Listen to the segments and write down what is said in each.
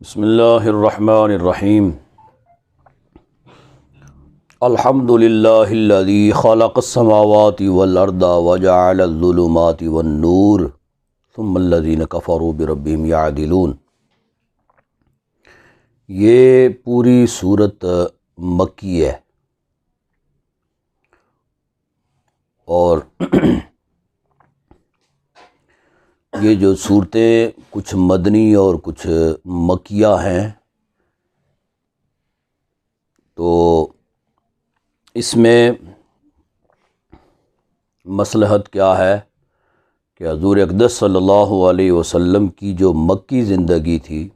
بسم اللہ الرحمن الرحیم الحمد للہ الذی خلق السماوات والارض وجعل الظلمات والنور ثم الذین کفروا بربہم یعدلون۔ یہ پوری صورت مکی ہے اور یہ جو صورتیں کچھ مدنی اور کچھ مکیہ ہیں، تو اس میں مصلحت کیا ہے کہ حضور اقدس صلی اللہ علیہ وسلم کی جو مکی زندگی تھی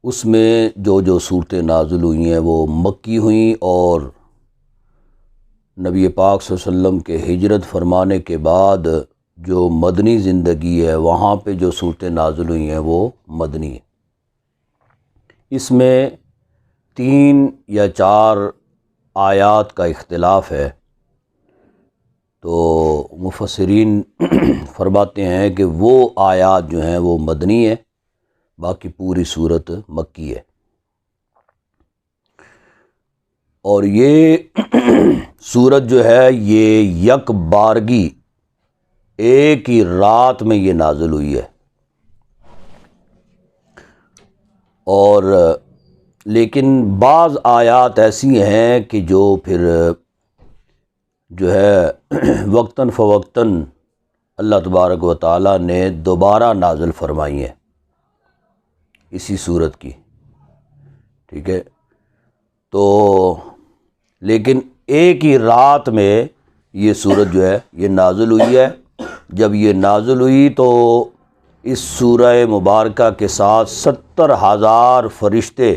اس میں جو صورتیں نازل ہوئی ہیں وہ مکی ہوئیں، اور نبی پاک صلی اللہ علیہ وسلم کے ہجرت فرمانے کے بعد جو مدنی زندگی ہے وہاں پہ جو صورتیں نازل ہوئی ہیں وہ مدنی ہیں۔ اس میں 3 یا 4 آیات کا اختلاف ہے، تو مفسرین فرماتے ہیں کہ وہ آیات جو ہیں وہ مدنی ہیں، باقی پوری صورت مکی ہے۔ اور یہ صورت جو ہے یہ یک بارگی ایک ہی رات میں یہ نازل ہوئی ہے، اور لیکن بعض آیات ایسی ہیں کہ جو پھر جو ہے وقتاً فوقتاً اللہ تبارک و تعالیٰ نے دوبارہ نازل فرمائی ہیں اسی صورت کی، ٹھیک ہے۔ تو لیکن ایک ہی رات میں یہ صورت جو ہے یہ نازل ہوئی ہے۔ جب یہ نازل ہوئی تو اس سورہ مبارکہ کے ساتھ 70,000 فرشتے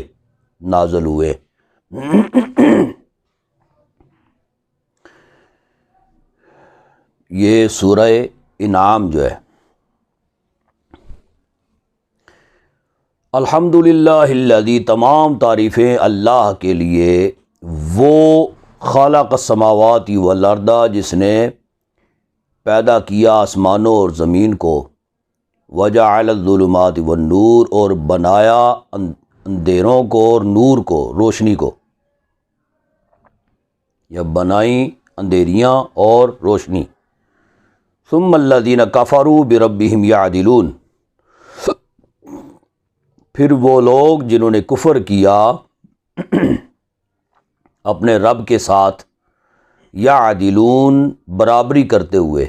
نازل ہوئے۔ یہ سورہ انعام جو ہے، الحمدللہ الذی، تمام تعریفیں اللہ کے لیے، وہ خالق السماوات والارض، جس نے پیدا کیا آسمانوں اور زمین کو، وجعل الظلمات والنور، اور بنایا اندھیروں کو اور نور کو، روشنی کو، یا بنائیں اندھیریاں اور روشنی۔ ثم الذین کفروا بربہم یعدلون، پھر وہ لوگ جنہوں نے کفر کیا اپنے رب کے ساتھ، یعدلون، برابری کرتے ہوئے،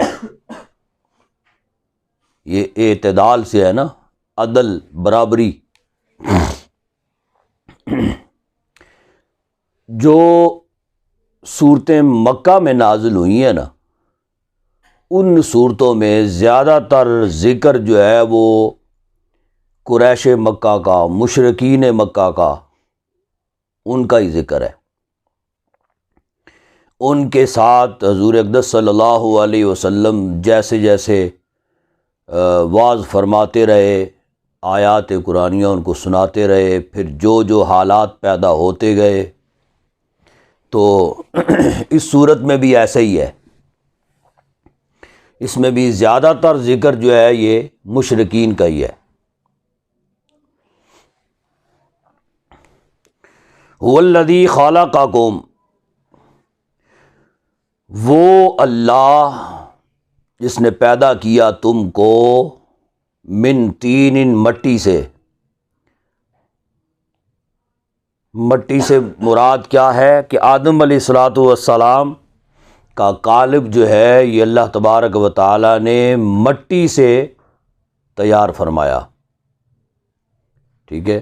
یہ اعتدال سے ہے نا، عدل، برابری۔ جو صورتیں مکہ میں نازل ہوئی ہیں نا، ان صورتوں میں زیادہ تر ذکر جو ہے وہ قریش مکہ کا، مشرکین مکہ کا، ان کا ہی ذکر ہے۔ ان کے ساتھ حضور اقدس صلی اللہ علیہ وسلم جیسے جیسے وعظ فرماتے رہے، آیات قرآنیہ ان کو سناتے رہے، پھر جو حالات پیدا ہوتے گئے، تو اس صورت میں بھی ایسا ہی ہے۔ اس میں بھی زیادہ تر ذکر جو ہے یہ مشرکین کا ہی ہے۔ هو الذی خلقکم، وہ اللہ جس نے پیدا کیا تم کو، من طین، مٹی سے۔ مٹی سے مراد کیا ہے کہ آدم علیہ الصلوۃ والسلام کا قالب جو ہے یہ اللہ تبارک و تعالیٰ نے مٹی سے تیار فرمایا، ٹھیک ہے۔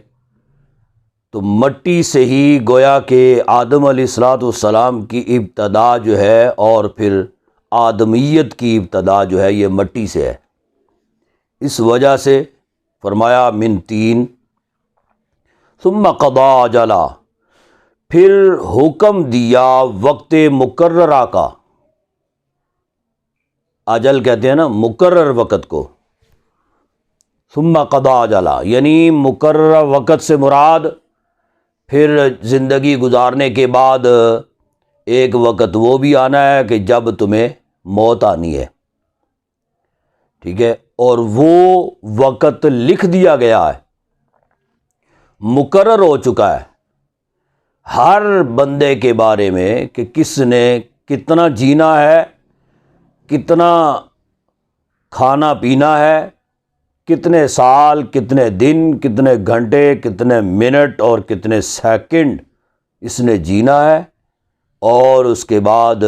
تو مٹی سے ہی گویا کہ آدم علیہ الصلوۃ والسلام کی ابتدا جو ہے، اور پھر آدمیت کی ابتدا جو ہے یہ مٹی سے ہے، اس وجہ سے فرمایا من طین۔ ثم قضا اجلا، پھر حکم دیا وقت مقررہ کا، اجل کہتے ہیں نا مقرر وقت کو۔ ثم قضا اجلا یعنی مقررہ وقت سے مراد پھر زندگی گزارنے کے بعد ایک وقت وہ بھی آنا ہے کہ جب تمہیں موت آنی ہے، ٹھیک ہے، اور وہ وقت لکھ دیا گیا ہے۔ مقرر ہو چکا ہے ہر بندے کے بارے میں کہ کس نے کتنا جینا ہے، کتنا کھانا پینا ہے، کتنے سال، کتنے دن، کتنے گھنٹے، کتنے منٹ اور کتنے سیکنڈ اس نے جینا ہے، اور اس کے بعد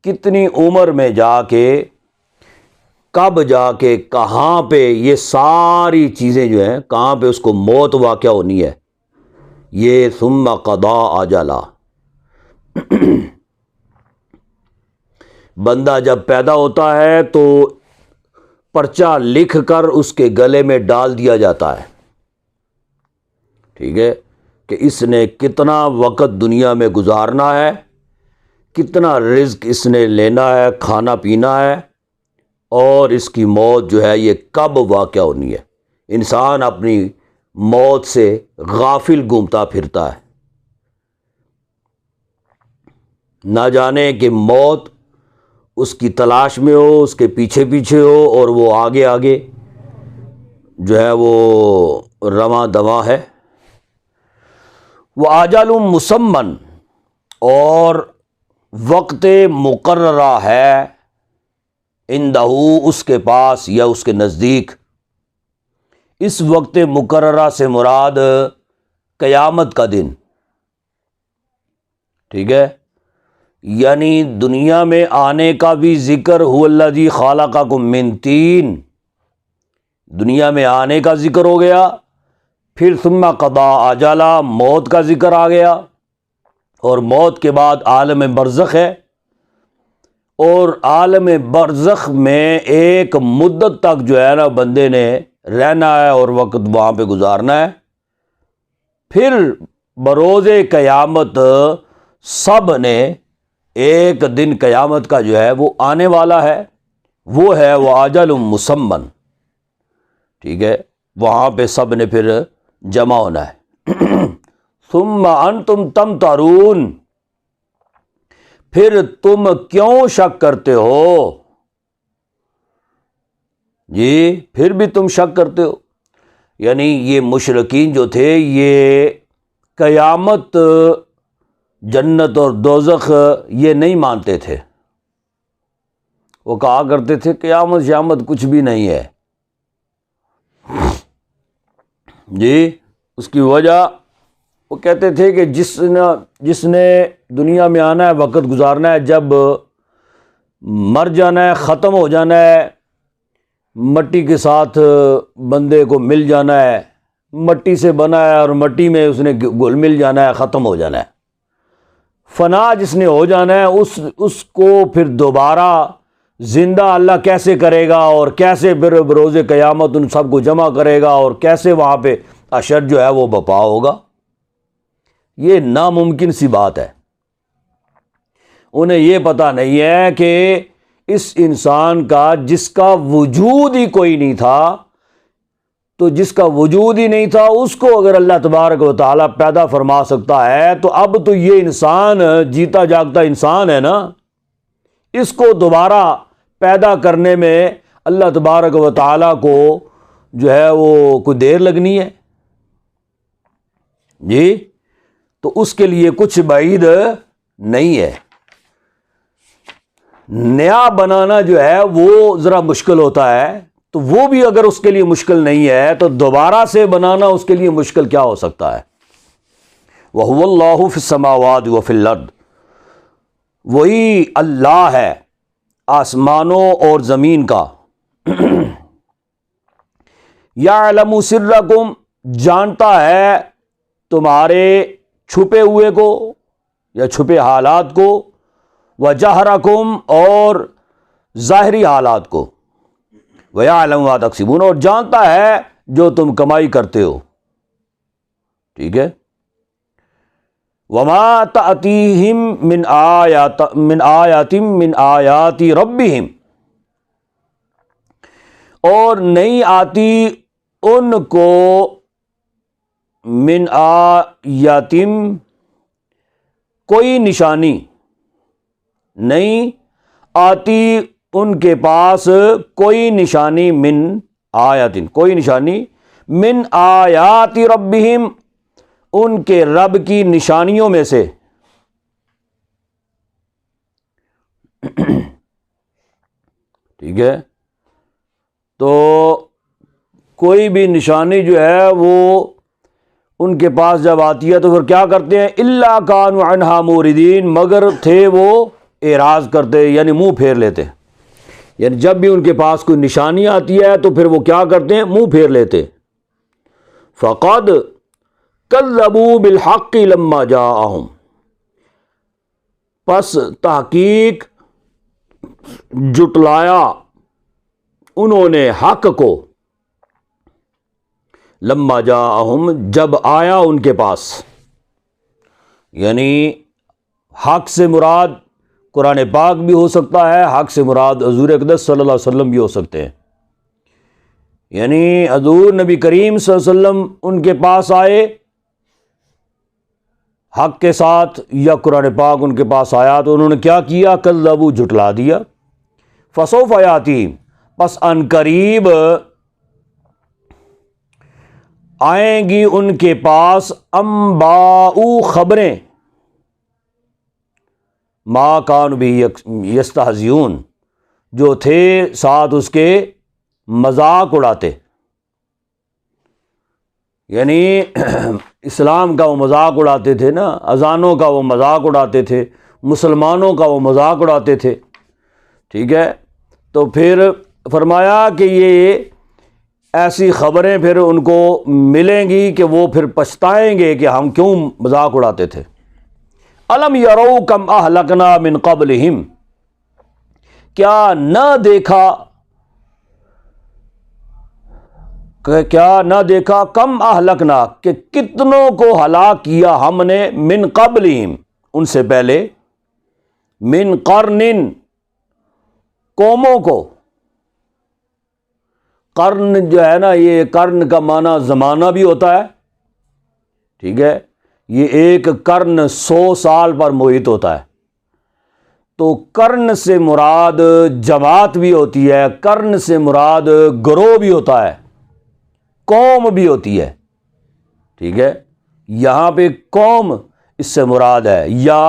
کتنی عمر میں جا کے، کب جا کے، کہاں پہ، یہ ساری چیزیں جو ہیں کہاں پہ اس کو موت واقع ہونی ہے، یہ ثم قضا اجلا۔ بندہ جب پیدا ہوتا ہے تو پرچہ لکھ کر اس کے گلے میں ڈال دیا جاتا ہے، ٹھیک ہے، کہ اس نے کتنا وقت دنیا میں گزارنا ہے، کتنا رزق اس نے لینا ہے، کھانا پینا ہے، اور اس کی موت جو ہے یہ کب واقع ہونی ہے۔ انسان اپنی موت سے غافل گھومتا پھرتا ہے، نہ جانے کہ موت اس کی تلاش میں ہو، اس کے پیچھے پیچھے ہو، اور وہ آگے آگے جو ہے وہ رواں دواں ہے۔ وہ آجال مسمن، اور وقت مقررہ ہے عندہ، اس کے پاس یا اس کے نزدیک۔ اس وقت مقررہ سے مراد قیامت کا دن، ٹھیک ہے، یعنی دنیا میں آنے کا بھی ذکر، هو الذی خلقکم من طین، دنیا میں آنے کا ذکر ہو گیا، پھر ثم قضا اجلا، موت کا ذکر آ گیا، اور موت کے بعد عالم برزخ ہے، اور عالم برزخ میں ایک مدت تک جو ہے نا بندے نے رہنا ہے اور وقت وہاں پہ گزارنا ہے۔ پھر بروز قیامت سب نے ایک دن قیامت کا جو ہے وہ آنے والا ہے، وہ ہے وہ اجل مسمن، ٹھیک ہے، وہاں پہ سب نے پھر جمع ہونا ہے۔ ثم انتم تمترون، پھر تم کیوں شک کرتے ہو؟ جی، پھر بھی تم شک کرتے ہو، یعنی یہ مشرکین جو تھے یہ قیامت، جنت اور دوزخ یہ نہیں مانتے تھے، وہ کہا کرتے تھے قیامت شیامت کچھ بھی نہیں ہے۔ جی، اس کی وجہ وہ کہتے تھے کہ جس نے دنیا میں آنا ہے، وقت گزارنا ہے، جب مر جانا ہے، ختم ہو جانا ہے، مٹی کے ساتھ بندے کو مل جانا ہے، مٹی سے بنا ہے اور مٹی میں اس نے گل مل جانا ہے، ختم ہو جانا ہے، فنا جس نے ہو جانا ہے، اس کو پھر دوبارہ زندہ اللہ کیسے کرے گا، اور کیسے پھر بروز قیامت ان سب کو جمع کرے گا، اور کیسے وہاں پہ حشر جو ہے وہ برپا ہوگا، یہ ناممکن سی بات ہے۔ انہیں یہ پتہ نہیں ہے کہ اس انسان کا جس کا وجود ہی کوئی نہیں تھا، تو جس کا وجود ہی نہیں تھا اس کو اگر اللہ تبارک و تعالیٰ پیدا فرما سکتا ہے، تو اب تو یہ انسان جیتا جاگتا انسان ہے نا، اس کو دوبارہ پیدا کرنے میں اللہ تبارک و تعالیٰ کو جو ہے وہ کوئی دیر لگنی ہے؟ جی، تو اس کے لیے کچھ بعید نہیں ہے۔ نیا بنانا جو ہے وہ ذرا مشکل ہوتا ہے، تو وہ بھی اگر اس کے لیے مشکل نہیں ہے تو دوبارہ سے بنانا اس کے لیے مشکل کیا ہو سکتا ہے؟ وَهُوَ اللَّهُ فِي السَّمَاوَاتِ وَفِي الْأَرْضِ، وہی اللہ ہے آسمانوں اور زمین کا۔ يَعْلَمُ سِرَّكُمْ، جانتا ہے تمہارے چھپے ہوئے کو یا چھپے حالات کو، وَجَهْرَكُمْ، اور ظاہری حالات کو، وَيَعْلَمُ مَا تَكْسِبُونَ، اور جانتا ہے جو تم کمائی کرتے ہو، ٹھیک ہے۔ وَمَا تَأْتِيهِم مِّنْ آيَاتٍ مِّنْ آيَاتِ رَبِّهِمْ، اور نہیں آتی ان کو من آیاتم، کوئی نشانی نہیں آتی ان کے پاس، کوئی نشانی، من آیاتن، کوئی نشانی، من آیات ربہم، ان کے رب کی نشانیوں میں سے. ٹھیک ہے، تو کوئی بھی نشانی جو ہے وہ ان کے پاس جب آتی ہے تو پھر کیا کرتے ہیں؟ الا کانوا عنہا موردین، مگر تھے وہ اعراض کرتے، یعنی منہ پھیر لیتے. یعنی جب بھی ان کے پاس کوئی نشانی آتی ہے تو پھر وہ کیا کرتے ہیں؟ منہ پھیر لیتے. فقد کذبوا بالحق لما جاءہم، پس تحقیق جٹلایا انہوں نے حق کو، لما جاءہم، جب آیا ان کے پاس. یعنی حق سے مراد قرآن پاک بھی ہو سکتا ہے، حق سے مراد حضور اقدس صلی اللہ علیہ وسلم بھی ہو سکتے ہیں. یعنی حضور نبی کریم صلی اللہ علیہ وسلم ان کے پاس آئے حق کے ساتھ، یا قرآن پاک ان کے پاس آیا تو انہوں نے کیا کیا؟ کذبوا، جھٹلا دیا. فسوف یاتی، پس ان قریب آئیں گی ان کے پاس، انباء، خبریں، ما کانوا بہ یستہزئون، جو تھے ساتھ اس کے مذاق اڑاتے. یعنی اسلام کا وہ مذاق اڑاتے تھے نا، اذانوں کا وہ مذاق اڑاتے تھے، مسلمانوں کا وہ مذاق اڑاتے تھے. ٹھیک ہے، تو پھر فرمایا کہ یہ ایسی خبریں پھر ان کو ملیں گی کہ وہ پھر پچھتائیں گے کہ ہم کیوں مذاق اڑاتے تھے. الم یروا کم اہلکنا من قبلہم، کیا نہ دیکھا کم اہلکنا، کہ کتنوں کو ہلاک کیا ہم نے، من قبلہم، ان سے پہلے، من قرن، قوموں کو. قرن جو ہے نا، یہ قرن کا معنی زمانہ بھی ہوتا ہے. ٹھیک ہے، یہ ایک قرن 100 سال پر محیط ہوتا ہے. تو قرن سے مراد جماعت بھی ہوتی ہے، قرن سے مراد گروہ بھی ہوتا ہے، قوم بھی ہوتی ہے. ٹھیک ہے، یہاں پہ قوم اس سے مراد ہے، یا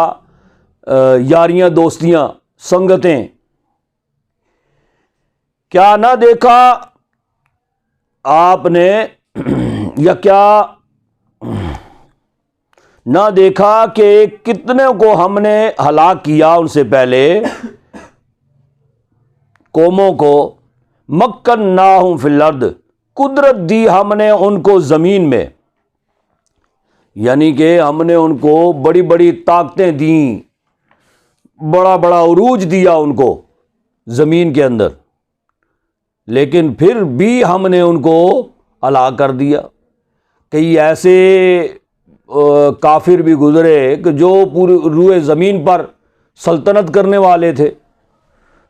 یاریاں، دوستیاں، سنگتیں. کیا نہ دیکھا آپ نے، یا کیا نہ دیکھا کہ کتنے کو ہم نے ہلاک کیا ان سے پہلے، قوموں کو، مکناہم فی الارض، قدرت دی ہم نے ان کو زمین میں. یعنی کہ ہم نے ان کو بڑی بڑی طاقتیں دیں، بڑا بڑا عروج دیا ان کو زمین کے اندر، لیکن پھر بھی ہم نے ان کو ہلاک کر دیا. کئی ایسے کافر بھی گزرے کہ جو پوری روئے زمین پر سلطنت کرنے والے تھے،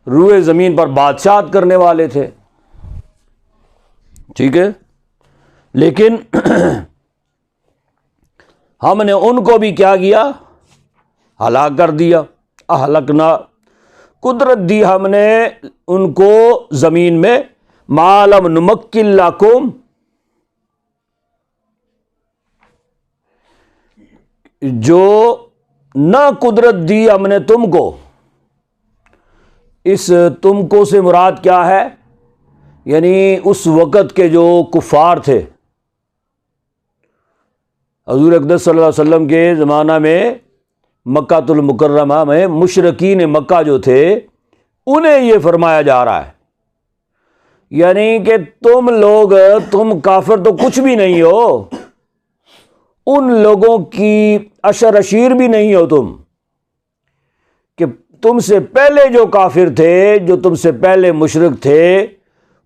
روئے زمین پر بادشاہت کرنے والے تھے. ٹھیک ہے، لیکن ہم نے ان کو بھی کیا کیا؟ ہلاک کر دیا. اہلکنا، قدرت دی ہم نے ان کو زمین میں، ما لم نمکن لکم، جو نہ قدرت دی ہم نے تم کو. اس تم کو سے مراد کیا ہے؟ یعنی اس وقت کے جو کفار تھے، حضور اقدس صلی اللہ علیہ وسلم کے زمانہ میں مکہ المکرمہ میں مشرکین مکہ جو تھے، انہیں یہ فرمایا جا رہا ہے. یعنی کہ تم لوگ، تم کافر تو کچھ بھی نہیں ہو، ان لوگوں کی اشر اشیر بھی نہیں ہو تم، کہ تم سے پہلے جو کافر تھے، جو تم سے پہلے مشرک تھے،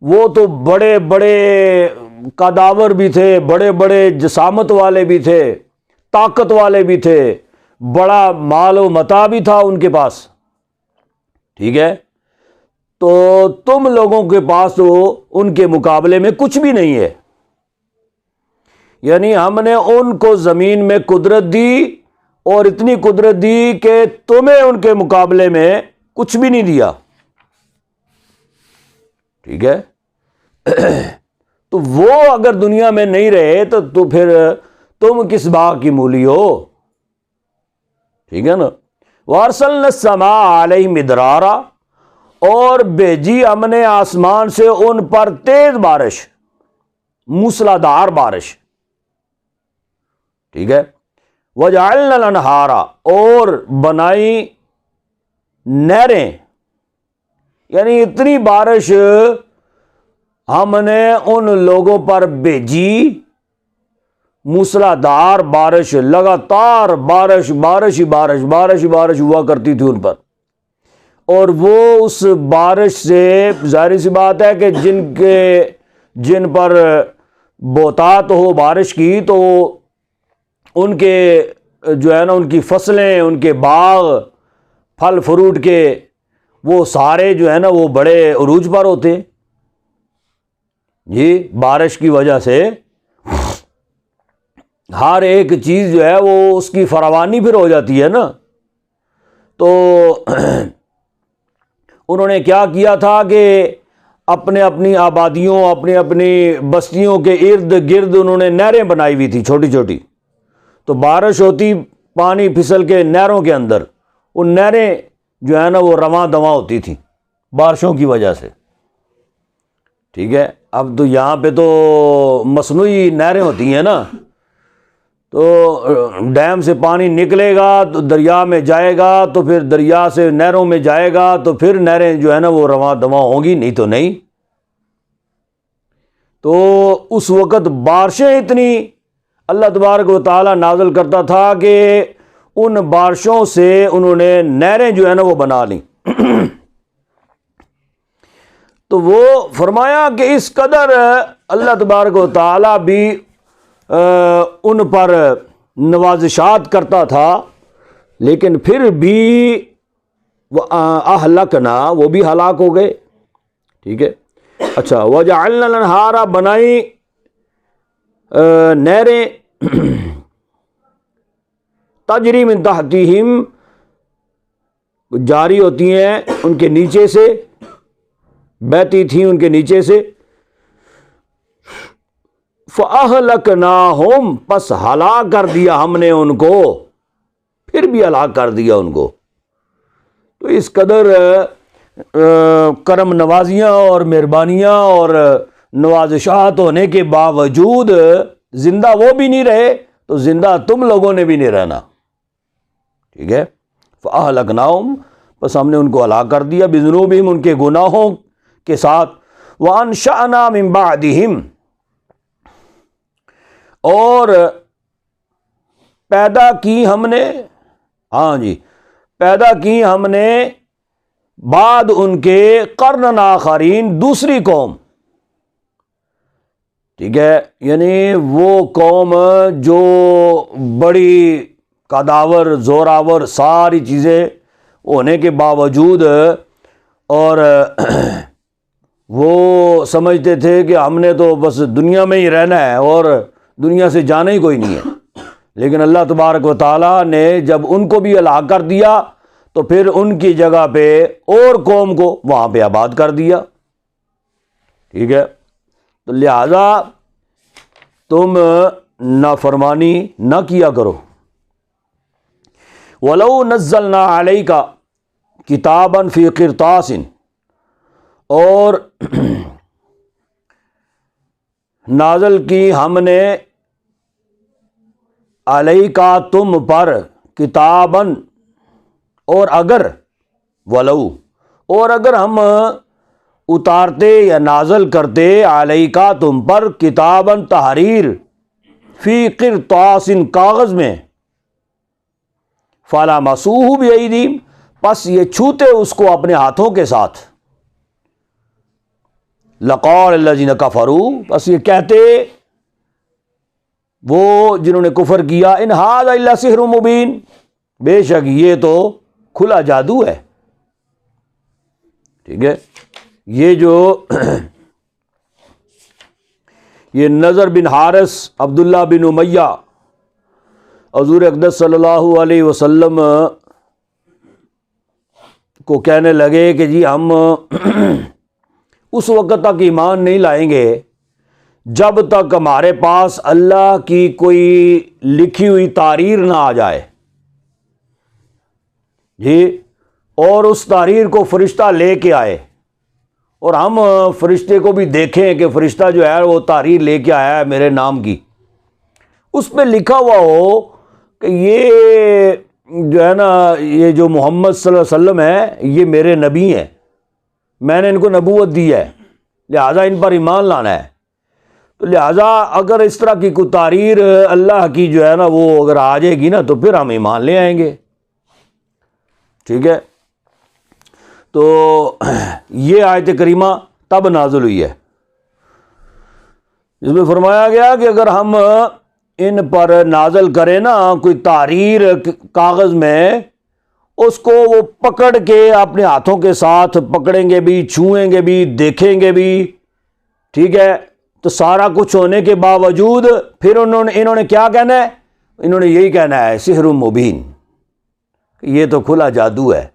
وہ تو بڑے بڑے قداور بھی تھے، بڑے بڑے جسامت والے بھی تھے، طاقت والے بھی تھے، بڑا مال و متاع بھی تھا ان کے پاس. ٹھیک ہے، تو تم لوگوں کے پاس تو ان کے مقابلے میں کچھ بھی نہیں ہے. یعنی ہم نے ان کو زمین میں قدرت دی، اور اتنی قدرت دی کہ تمہیں ان کے مقابلے میں کچھ بھی نہیں دیا. ٹھیک ہے، تو وہ اگر دنیا میں نہیں رہے تو پھر تم کس باغ کی مولی ہو؟ ٹھیک ہے نا. وارسلنا السماء علیہم مدرارا، اور بھیجی ہم نے آسمان سے ان پر تیز بارش، موسلادھار بارش. ٹھیک ہے. وجعلنا الانہارا، اور بنائی نہریں، یعنی اتنی بارش ہم نے ان لوگوں پر بھیجی، موسلادھار بارش، لگاتار بارش بارش ہی بارش بارش ہی بارش ہوا کرتی تھی ان پر. اور وہ اس بارش سے ظاہر سی بات ہے کہ جن پر بہتات ہو بارش کی، تو ان کے جو ہے نا ان کی فصلیں، ان کے باغ پھل فروٹ کے، وہ سارے جو ہے نا وہ بڑے عروج پر ہوتے جی. بارش کی وجہ سے ہر ایک چیز جو ہے وہ اس کی فراوانی پھر ہو جاتی ہے نا. تو انہوں نے کیا کیا تھا کہ اپنی آبادیوں، اپنی بستیوں کے ارد گرد انہوں نے نہریں بنائی ہوئی تھی چھوٹی چھوٹی. تو بارش ہوتی، پانی پھسل کے نہروں کے اندر، وہ نہریں جو ہے نا وہ رواں دواں ہوتی تھیں بارشوں کی وجہ سے. ٹھیک ہے. اب تو یہاں پہ تو مصنوعی نہریں ہوتی ہیں نا، تو ڈیم سے پانی نکلے گا تو دریا میں جائے گا، تو پھر دریا سے نہروں میں جائے گا، تو پھر نہریں جو ہے نا وہ رواں دواں ہوں گی، نہیں تو نہیں. تو اس وقت بارشیں اتنی اللہ تبارک و تعالی نازل کرتا تھا کہ ان بارشوں سے انہوں نے نہریں جو ہے نا وہ بنا لیں. تو وہ فرمایا کہ اس قدر اللہ تبارک و تعالی بھی ان پر نوازشات کرتا تھا، لیکن پھر بھی اہلکنا، وہ بھی ہلاک ہو گئے. ٹھیک ہے. اچھا. وجعلنا الانہارا، بنائی نہریں، تجری من تحتہم، جاری ہوتی ہیں ان کے نیچے سے، بہتی تھیں ان کے نیچے سے. فَأَهْلَكْنَاهُمْ، پس ہلاک کر دیا ہم نے ان کو، پھر بھی ہلاک کر دیا ان کو. تو اس قدر کرم نوازیاں اور مہربانیاں اور نوازشات ہونے کے باوجود زندہ وہ بھی نہیں رہے، تو زندہ تم لوگوں نے بھی نہیں رہنا. ٹھیک ہے. فَأَهْلَكْنَاهُمْ، بس ہم نے ان کو ہلاک کر دیا، بذنوبہم، ان کے گناہوں کے ساتھ. وَأَنشَأْنَا مِن بَعْدِهِمْ، اور پیدا کی ہم نے، ہاں جی، پیدا کی ہم نے بعد ان کے قرن آخرین، دوسری قوم. ٹھیک ہے. یعنی وہ قوم جو بڑی قداور، زوراور، ساری چیزیں ہونے کے باوجود، اور وہ سمجھتے تھے کہ ہم نے تو بس دنیا میں ہی رہنا ہے اور دنیا سے جانا ہی کوئی نہیں ہے. لیکن اللہ تبارک و تعالیٰ نے جب ان کو بھی ہلاک کر دیا، تو پھر ان کی جگہ پہ اور قوم کو وہاں پہ آباد کر دیا. ٹھیک ہے. تو لہذا تم نافرمانی نہ کیا کرو. وَلَوْ نَزَّلْنَا عَلَيْكَ كِتَابًا فِي قِرْطَاسٍ، اور نازل کی ہم نے علیکا، تم پر، کتاباً، اور اگر، ولو، اور اگر ہم اتارتے یا نازل کرتے علیکا، تم پر، کتاباً، تحریر، فی قرطاس، کاغذ میں، فلمسوہ بایدیہم، پس یہ چھوتے اس کو اپنے ہاتھوں کے ساتھ. لقال الذین کفروا، پس یہ کہتے وہ جنہوں نے کفر کیا، ان ھذا الا سحر مبین، بے شک یہ تو کھلا جادو ہے. ٹھیک ہے. یہ جو یہ نضر بن حارث، عبداللہ بن امیہ، حضور اقدس صلی اللہ علیہ وسلم کو کہنے لگے کہ جی ہم اس وقت تک ایمان نہیں لائیں گے جب تک ہمارے پاس اللہ کی کوئی لکھی ہوئی تحریر نہ آ جائے جی، اور اس تحریر کو فرشتہ لے کے آئے اور ہم فرشتے کو بھی دیکھیں کہ فرشتہ جو ہے وہ تحریر لے کے آیا ہے میرے نام کی، اس پہ لکھا ہوا ہو کہ یہ جو ہے نا، یہ جو محمد صلی اللہ علیہ وسلم ہے یہ میرے نبی ہیں، میں نے ان کو نبوت دی ہے، لہٰذا ان پر ایمان لانا ہے. تو لہٰذا اگر اس طرح کی کوئی تحریر اللہ کی جو ہے نا وہ اگر آ جائے گی نا تو پھر ہم ایمان لے آئیں گے. ٹھیک ہے، تو یہ آیت کریمہ تب نازل ہوئی ہے جس میں فرمایا گیا کہ اگر ہم ان پر نازل کریں نا کوئی تحریر کاغذ میں، اس کو وہ پکڑ کے اپنے ہاتھوں کے ساتھ پکڑیں گے بھی، چھوئیں گے بھی، دیکھیں گے بھی، ٹھیک ہے، تو سارا کچھ ہونے کے باوجود پھر انہوں نے کیا کہنا ہے؟ انہوں نے یہی کہنا ہے سحر مبین، یہ تو کھلا جادو ہے،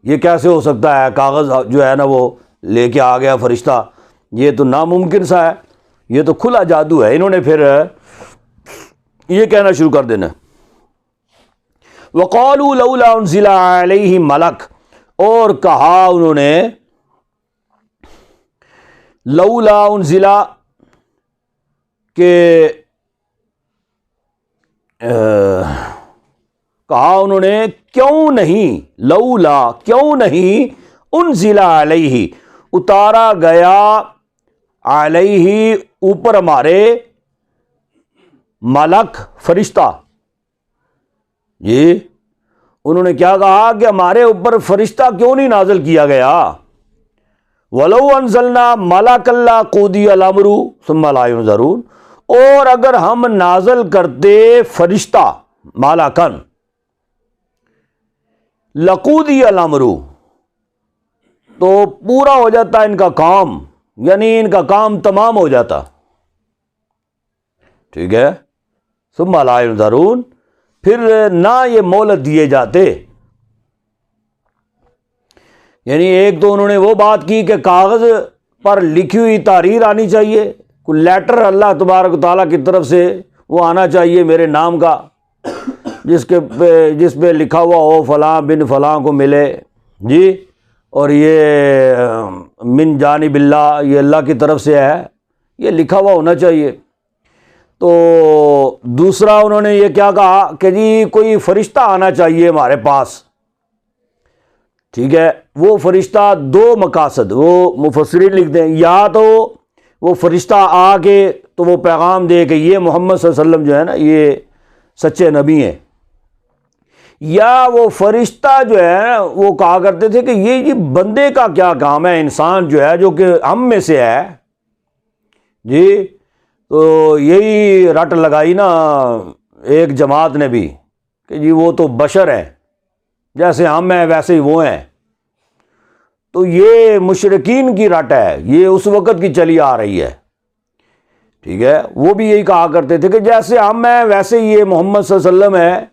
یہ کیسے ہو سکتا ہے؟ کاغذ جو ہے نا وہ لے کے آ گیا فرشتہ، یہ تو ناممکن سا ہے، یہ تو کھلا جادو ہے. انہوں نے پھر یہ کہنا شروع کر دینا. وَقَالُوا لَوْلَا أُنزِلَ عَلَيْهِ مَلَكٌ، اور کہا انہوں نے لولا انزلا کہ کہا انہوں نے کیوں نہیں، لولا کیوں نہیں، انزل علیہ اتارا گیا، علیہ اوپر ہمارے، ملک فرشتہ. جی انہوں نے کیا کہا کہ ہمارے اوپر فرشتہ کیوں نہیں نازل کیا گیا؟ وَلَوْ أَنزَلْنَا مَلَكًا لَّقُضِيَ الْأَمْرُ ثُمَّ لَا يُنظَرُونَ، اور اگر ہم نازل کرتے فرشتہ مَلَكًا لَّقُضِيَ الْأَمْرُ، تو پورا ہو جاتا ان کا کام، یعنی ان کا کام تمام ہو جاتا. ٹھیک ہے، ثُمَّ لَا يُنظَرُونَ، پھر نہ یہ مہلت دیے جاتے. یعنی ایک تو انہوں نے وہ بات کی کہ کاغذ پر لکھی ہوئی تحریر آنی چاہیے، کوئی لیٹر اللہ تبارک و تعالیٰ کی طرف سے وہ آنا چاہیے میرے نام کا، جس پہ لکھا ہوا ہو فلاں بن فلاں کو ملے جی، اور یہ من جانب اللہ، یہ اللہ کی طرف سے ہے، یہ لکھا ہوا ہونا چاہیے. تو دوسرا انہوں نے یہ کیا کہا کہ جی کوئی فرشتہ آنا چاہیے ہمارے پاس. ٹھیک ہے، وہ فرشتہ دو مقاصد وہ مفسرین لکھتے ہیں، یا تو وہ فرشتہ آ کے تو وہ پیغام دے کہ یہ محمد صلی اللہ علیہ وسلم جو ہے نا یہ سچے نبی ہیں، یا وہ فرشتہ جو ہے وہ کہا کرتے تھے کہ یہ بندے کا کیا کام ہے، انسان جو ہے جو کہ ہم میں سے ہے جی. تو یہی رٹ لگائی نا ایک جماعت نے بھی کہ جی وہ تو بشر ہیں، جیسے ہم ہیں ویسے ہی وہ ہیں. تو یہ مشرکین کی رٹ ہے، یہ اس وقت کی چلی آ رہی ہے. ٹھیک ہے، وہ بھی یہی کہا کرتے تھے کہ جیسے ہم ہیں ویسے ہی یہ محمد صلی اللہ علیہ وسلم ہے،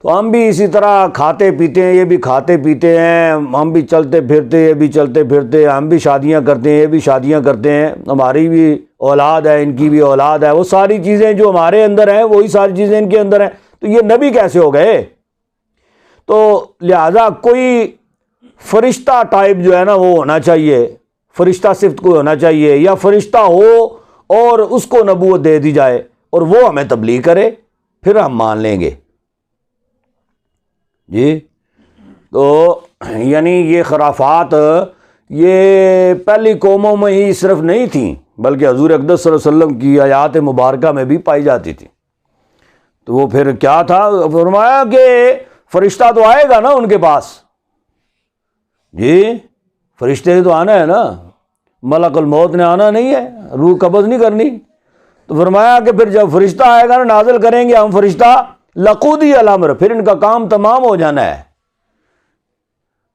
تو ہم بھی اسی طرح کھاتے پیتے ہیں، یہ بھی کھاتے پیتے ہیں، ہم بھی چلتے پھرتے، یہ بھی چلتے پھرتے، ہم بھی شادیاں کرتے ہیں، یہ بھی شادیاں کرتے ہیں، ہماری بھی اولاد ہے، ان کی بھی اولاد ہے، وہ ساری چیزیں جو ہمارے اندر ہیں وہی ساری چیزیں ان کے اندر ہیں. تو یہ نبی کیسے ہو گئے؟ تو لہذا کوئی فرشتہ ٹائپ جو ہے نا وہ ہونا چاہیے، فرشتہ صفت کو ہونا چاہیے، یا فرشتہ ہو اور اس کو نبوت دے دی جائے اور وہ ہمیں تبلیغ کرے، پھر ہم مان لیں گے جی. تو یعنی یہ خرافات یہ پہلی قوموں میں ہی صرف نہیں تھیں بلکہ حضور اقدس صلی اللہ علیہ وسلم کی آیات مبارکہ میں بھی پائی جاتی تھی. تو وہ پھر کیا تھا؟ فرمایا کہ فرشتہ تو آئے گا نا ان کے پاس جی، فرشتے تو آنا ہے نا، ملک الموت نے آنا نہیں ہے، روح قبض نہیں کرنی. تو فرمایا کہ پھر جب فرشتہ آئے گا نا، نازل کریں گے ہم فرشتہ لقودی الامر، پھر ان کا کام تمام ہو جانا ہے.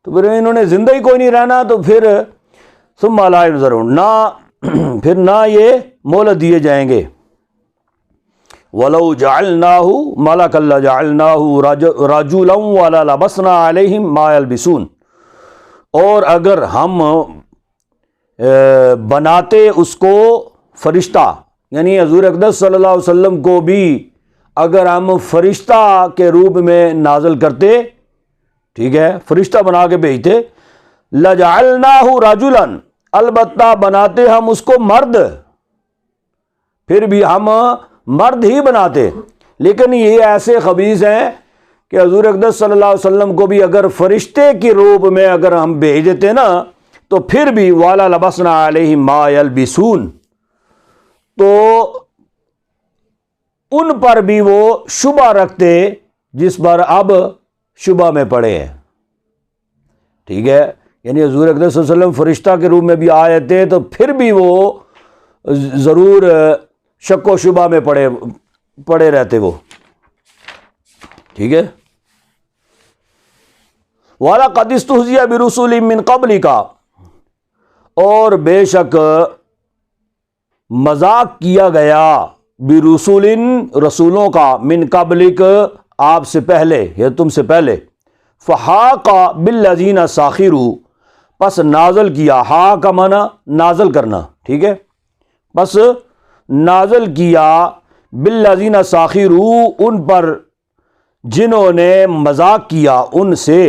تو پھر انہوں نے زندہ ہی کوئی نہیں رہنا، تو پھر ثم لا ينظرون، نہ پھر نہ یہ مہلت دیے جائیں گے. وَلَوْ جَعَلْنَاهُ مَلَكًا لَّجَعَلْنَاهُ رَجُلًا وَلَلَبَسْنَا عَلَيْهِمْ مَا يَلْبِسُونَ، اور اگر ہم بناتے اس کو فرشتہ یعنی حضور اقدس صلی اللہ علیہ وسلم کو بھی اگر ہم فرشتہ کے روپ میں نازل کرتے، ٹھیک ہے، فرشتہ بنا کے بھیجتے، لَجَعَلْنَاهُ رَجُلًا، البتہ بناتے ہم اس کو مرد، پھر بھی ہم مرد ہی بناتے۔ لیکن یہ ایسے خبیث ہیں کہ حضور اقدس صلی اللہ علیہ وسلم کو بھی اگر فرشتے کے روپ میں اگر ہم بھیج دیتے نا تو پھر بھی وَلَا لَبَسْنَا عَلَيْهِمْ مَا يَلْبِسُونَ، تو ان پر بھی وہ شبہ رکھتے جس پر اب شبہ میں پڑے ہیں، ٹھیک ہے، یعنی حضور اقدس صلی اللہ علیہ وسلم فرشتہ کے روپ میں بھی آئے تھے تو پھر بھی وہ ضرور شک و شبہ میں پڑے رہتے وہ، ٹھیک ہے۔ وَلَقَدِ اسْتُهْزِئَ بِرُسُلٍ مِّن قَبْلِكَ، اور بے شک مذاق کیا گیا برسول، رسولوں کا، من قبلک، آپ سے پہلے یا تم سے پہلے، فحاق بالذین سخروا، پس نازل کیا، ہا کا معنی نازل کرنا، ٹھیک ہے، پس نازل کیا بالذین سخروا، ان پر جنہوں نے مذاق کیا ان سے،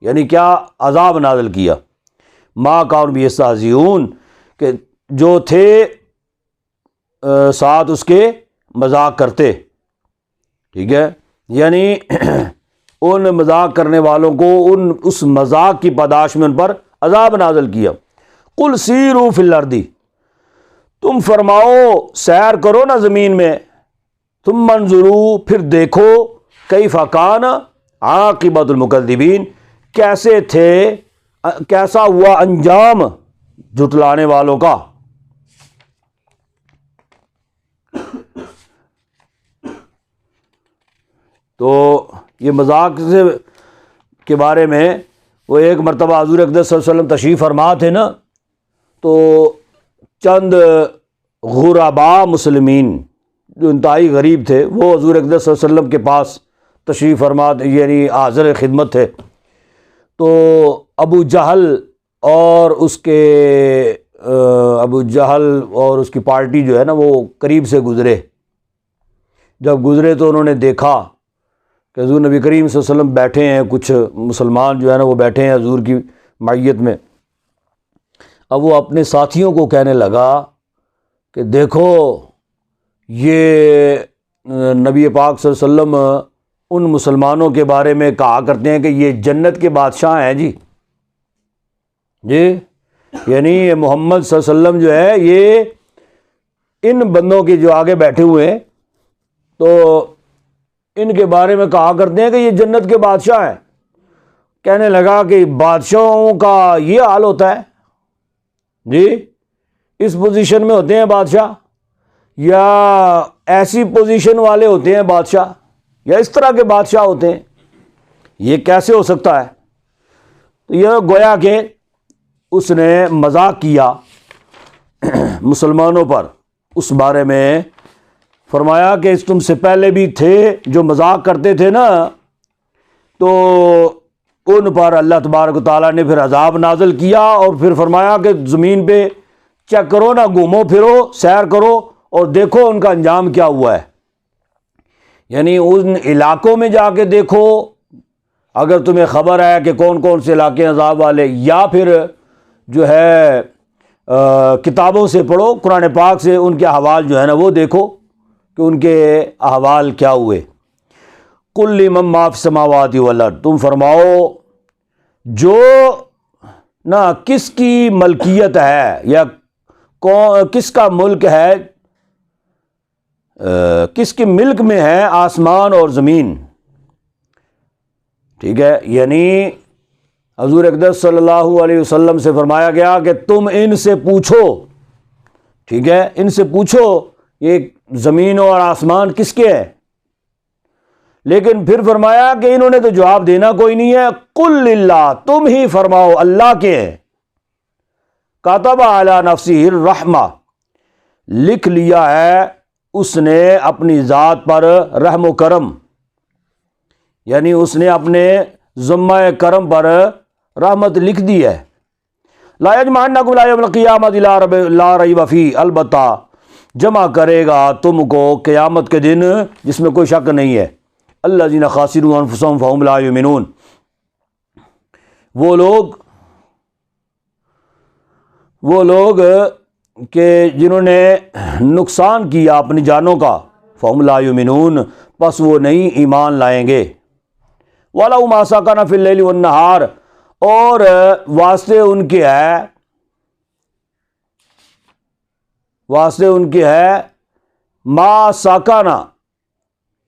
یعنی کیا، عذاب نازل کیا، ما کانوا بہ یستہزئون، کہ جو تھے ساتھ اس کے مذاق کرتے، ٹھیک ہے، یعنی ان مذاق کرنے والوں کو اس مذاق کی پاداش میں ان پر عذاب نازل کیا۔ قل سیروا فی الارض، تم فرماؤ سیر کرو نا زمین میں، ثم انظروا، پھر دیکھو، کیف کان عاقبۃ المکذبین، کیسے تھے، کیسا ہوا انجام جھٹلانے والوں کا۔ تو یہ مذاق کے بارے میں وہ ایک مرتبہ حضور اقدس صلی اللہ علیہ وسلم تشریف فرما تھے نا، تو چند غرباء مسلمین جو انتہائی غریب تھے وہ حضور اقدس صلی اللہ علیہ وسلم کے پاس تشریف فرما، یعنی حاضر خدمت تھے، تو ابو جہل اور اس کی پارٹی جو ہے نا وہ قریب سے گزرے۔ جب گزرے تو انہوں نے دیکھا کہ حضور نبی کریم صلی اللہ علیہ وسلم بیٹھے ہیں، کچھ مسلمان جو ہے نا وہ بیٹھے ہیں حضور کی معیت میں۔ اب وہ اپنے ساتھیوں کو کہنے لگا کہ دیکھو یہ نبی پاک صلی اللہ علیہ وسلم ان مسلمانوں کے بارے میں کہا کرتے ہیں کہ یہ جنت کے بادشاہ ہیں جی، یعنی یہ محمد صلی اللہ علیہ وسلم جو ہے یہ ان بندوں کے جو آگے بیٹھے ہوئے ہیں تو ان کے بارے میں کہا کرتے ہیں کہ یہ جنت کے بادشاہ ہیں۔ کہنے لگا کہ بادشاہوں کا یہ حال ہوتا ہے جی، اس پوزیشن میں ہوتے ہیں بادشاہ، یا ایسی پوزیشن والے ہوتے ہیں بادشاہ، یا اس طرح کے بادشاہ ہوتے ہیں، یہ کیسے ہو سکتا ہے؟ تو یہ گویا کہ اس نے مذاق کیا مسلمانوں پر، اس بارے میں فرمایا کہ تم سے پہلے بھی تھے جو مذاق کرتے تھے نا، تو ان پر اللہ تبارک و تعالیٰ نے پھر عذاب نازل کیا، اور پھر فرمایا کہ زمین پہ چیک کرو نا، گھومو پھرو، سیر کرو اور دیکھو ان کا انجام کیا ہوا ہے، یعنی ان علاقوں میں جا کے دیکھو اگر تمہیں خبر ہے کہ کون کون سے علاقے عذاب والے، یا پھر جو ہے کتابوں سے پڑھو، قرآن پاک سے ان کے احوال جو ہے نا وہ دیکھو کہ ان کے احوال کیا ہوئے۔ قل لمن ما فی السماوات والارض، تم فرماؤ جو نہ کس کی ملکیت ہے یا کس کا ملک ہے، کس کے ملک میں ہے آسمان اور زمین، ٹھیک ہے، یعنی حضور اقدس صلی اللہ علیہ وسلم سے فرمایا گیا کہ تم ان سے پوچھو، ٹھیک ہے، ان سے پوچھو یہ زمین اور آسمان کس کے ہے، لیکن پھر فرمایا کہ انہوں نے تو جواب دینا کوئی نہیں ہے۔ قل للہ، تم ہی فرماؤ اللہ کے ہیں، کتب علی نفسہ الرحمہ، لکھ لیا ہے اس نے اپنی ذات پر رحم و کرم، یعنی اس نے اپنے ذمہ کرم پر رحمت لکھ دی ہے۔ لا یجمعنکم الی یوم القیامۃ لا ریب فیہ، البتہ جمع کرے گا تم کو قیامت کے دن جس میں کوئی شک نہیں ہے، الذین خاسروا انفسہم فہم لا یؤمنون، وہ لوگ کہ جنہوں نے نقصان کیا اپنی جانوں کا، فہم لا یؤمنون، پس وہ نہیں ایمان لائیں گے۔ وَلَهُ مَا سَكَنَ فِي اللَّيْلِ وَالنَّهَارِ، اور واسطے ان کے ہے ما ساکانہ،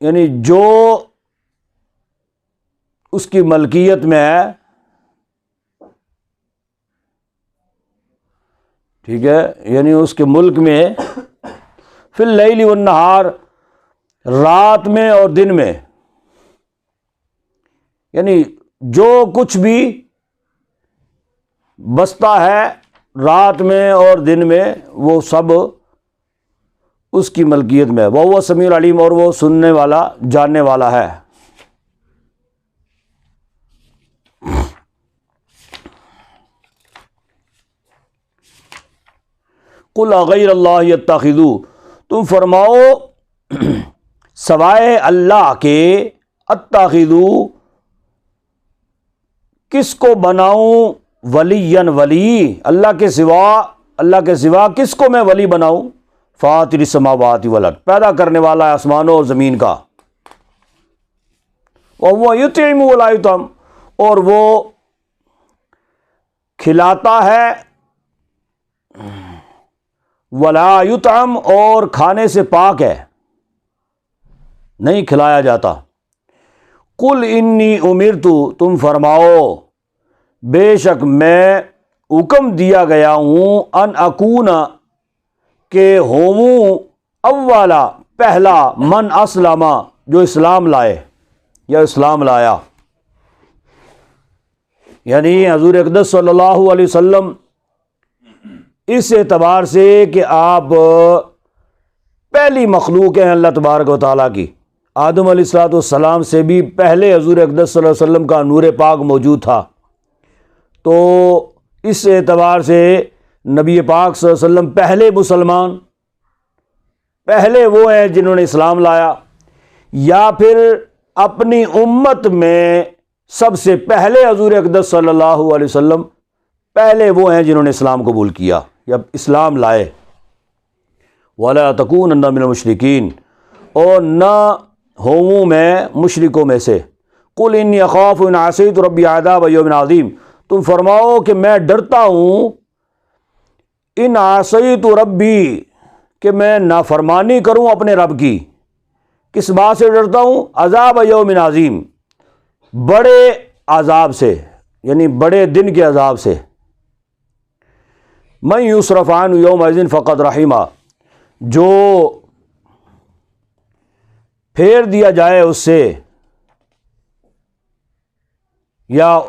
یعنی جو اس کی ملکیت میں ہے، ٹھیک ہے، یعنی اس کے ملک میں، فی اللیل والنہار، رات میں اور دن میں، یعنی جو کچھ بھی بستا ہے رات میں اور دن میں وہ سب اس کی ملکیت میں ہے۔ وَهُوَ السَّمِيعُ الْعَلِيمُ، اور وہ سننے والا جاننے والا ہے۔ قُلْ أَغَيْرَ اللَّهِ يَتَّخِذُوا، تم فرماؤ سوائے اللہ کے، اتخذوا کس کو بناؤں، ولیًا ولی، اللہ کے سوا کس کو میں ولی بناؤں، فاطر السماوات والارض، پیدا کرنے والا ہے آسمانوں اور زمین کا، وَهُوَ يُطْعِمُ وَلَا يُطْعَمُ، اور وہ کھلاتا ہے، ولا یطعم، اور کھانے سے پاک ہے، نہیں کھلایا جاتا۔ قل انی امرت، تم فرماؤ بے شک میں حکم دیا گیا ہوں، ان اکون، کہ ہوں اولا پہلا، من اسلم، جو اسلام لائے یا اسلام لایا، یعنی حضور اقدس صلی اللہ علیہ وسلم اس اعتبار سے کہ آپ پہلی مخلوق ہیں اللہ تبارک و تعالیٰ کی، آدم علیہ السلام سے بھی پہلے حضور اقدس صلی اللہ علیہ وسلم کا نور پاک موجود تھا، تو اس اعتبار سے نبی پاک صلی اللہ علیہ وسلم پہلے مسلمان، پہلے وہ ہیں جنہوں نے اسلام لایا، یا پھر اپنی امت میں سب سے پہلے حضور اقدس صلی اللہ علیہ وسلم پہلے وہ ہیں جنہوں نے اسلام قبول کیا یا اسلام لائے۔ وَلَا تَكُونَنَّ مِنَ الْمُشْرِكِينَ، اور نہ ہوں میں مشرکوں میں سے۔ قُلْ إِنِّي أَخَافُ إِنْ عَصَيْتُ رَبِّي عَذَابَ يَوْمٍ عَظِيمٍ، تم فرماؤ کہ میں ڈرتا ہوں، ان عصیت ربی، کہ میں نافرمانی کروں اپنے رب کی۔ کس بات سے ڈرتا ہوں؟ عذاب یوم عظیم، بڑے عذاب سے، یعنی بڑے دن کے عذاب سے۔ من یصرف عنہ یومئذ فقد رحمہ، جو پھیر دیا جائے اس سے یا